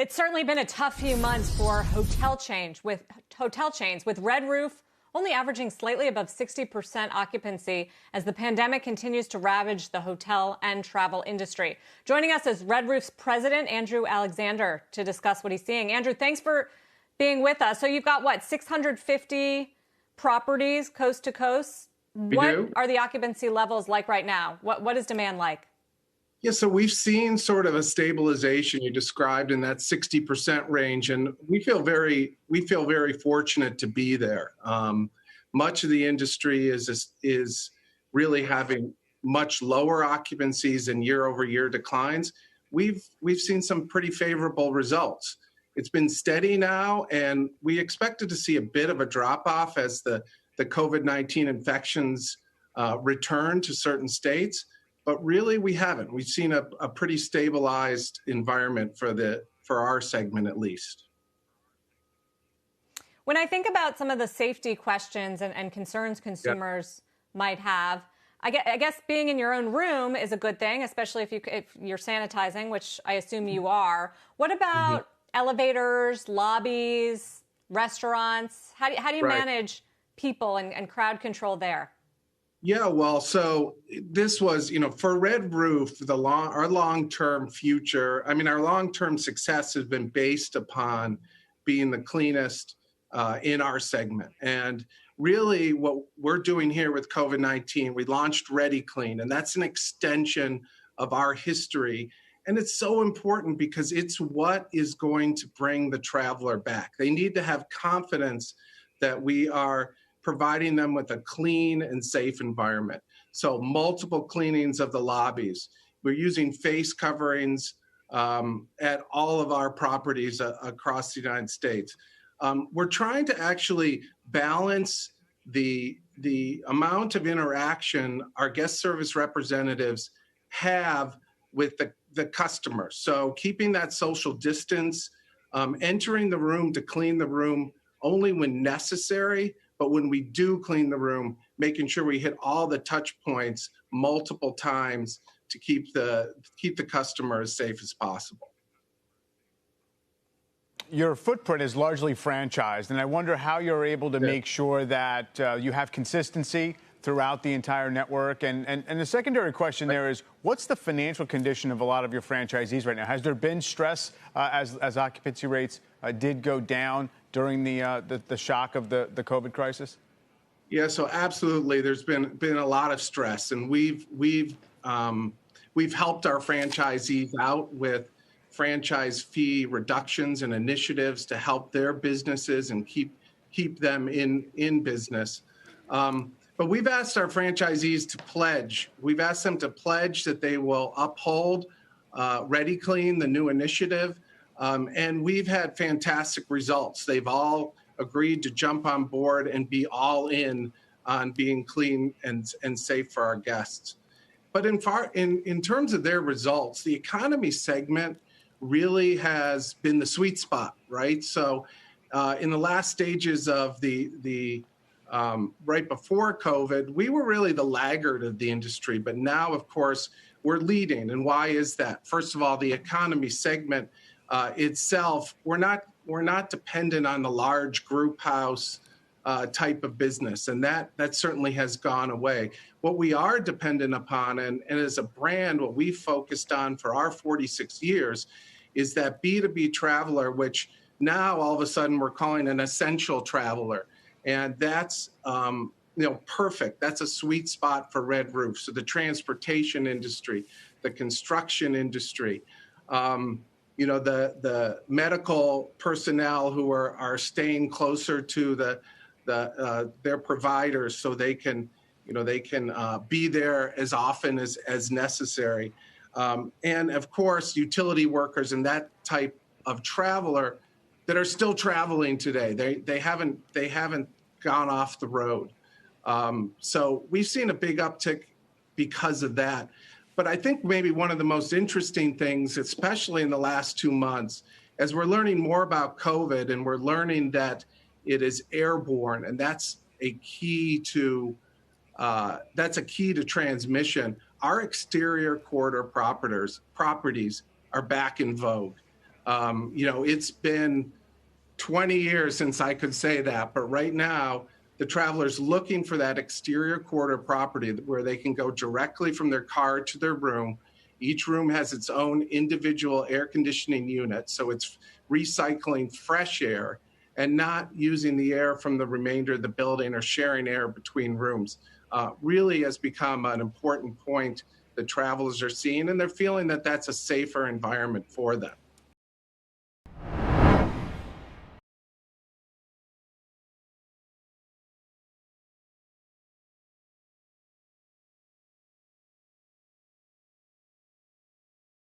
It's certainly been a tough few months for hotel chains with Red Roof only averaging slightly above 60% occupancy as the pandemic continues to ravage the hotel and travel industry. Joining us is Red Roof's president, Andrew Alexander, to discuss what he's seeing. Andrew, thanks for being with us. So you've got, 650 properties coast to coast? What are the occupancy levels like right now? What is demand like? Yeah, so we've seen sort of a stabilization you described in that 60% range, and we feel very fortunate to be there. Much of the industry is really having much lower occupancies and year-over-year declines. We've seen some pretty favorable results. It's been steady now, and we expected to see a bit of a drop-off as the COVID-19 infections return to certain states. But really, we haven't. We've seen a pretty stabilized environment for our segment, at least. When I think about some of the safety questions and concerns consumers might have, I guess being in your own room is a good thing, especially if you're sanitizing, which I assume you are. What about elevators, lobbies, restaurants? How do you manage people and crowd control there? Yeah, well, so this was, for Red Roof, our long-term future, our long-term success has been based upon being the cleanest in our segment. And really what we're doing here with COVID-19, we launched Ready Clean, and that's an extension of our history. And it's so important because it's what is going to bring the traveler back. They need to have confidence that we are providing them with a clean and safe environment. So multiple cleanings of the lobbies. We're using face coverings at all of our properties across the United States. We're trying to actually balance the amount of interaction our guest service representatives have with the customer. So keeping that social distance, entering the room to clean the room only when necessary, but when we do clean the room, making sure we hit all the touch points multiple times to keep the customer as safe as possible. Your footprint is largely franchised, and I wonder how you're able to make sure that you have consistency throughout the entire network. And the secondary question there is, what's the financial condition of a lot of your franchisees right now? Has there been stress as occupancy rates did go down during the shock of the COVID crisis? Yeah, so absolutely. There's been a lot of stress, and we've helped our franchisees out with franchise fee reductions and initiatives to help their businesses and keep them in business. But we've asked our franchisees to pledge. We've asked them to pledge that they will uphold Ready Clean, the new initiative. And we've had fantastic results. They've all agreed to jump on board and be all in on being clean and safe for our guests. But in terms of their results, the economy segment really has been the sweet spot, right? So in the last stages of the right before COVID, we were really the laggard of the industry. But now, of course, we're leading. And why is that? First of all, the economy segment itself, we're not dependent on the large group house type of business, and that certainly has gone away. What we are dependent upon, and as a brand, what we focused on for our 46 years, is that B2B traveler, which now all of a sudden we're calling an essential traveler, and that's perfect. That's a sweet spot for Red Roof. So the transportation industry, the construction industry. The medical personnel who are staying closer to their providers so they can be there as often as necessary. And of course, utility workers and that type of traveler that are still traveling today. They haven't gone off the road. So we've seen a big uptick because of that. But I think maybe one of the most interesting things, especially in the last 2 months, as we're learning more about COVID and we're learning that it is airborne, and that's a key to transmission. Our exterior corridor properties are back in vogue. It's been 20 years since I could say that, but right now, the traveler's looking for that exterior quarter property where they can go directly from their car to their room. Each room has its own individual air conditioning unit, so it's recycling fresh air and not using the air from the remainder of the building or sharing air between rooms. Really has become an important point that travelers are seeing, and they're feeling that that's a safer environment for them.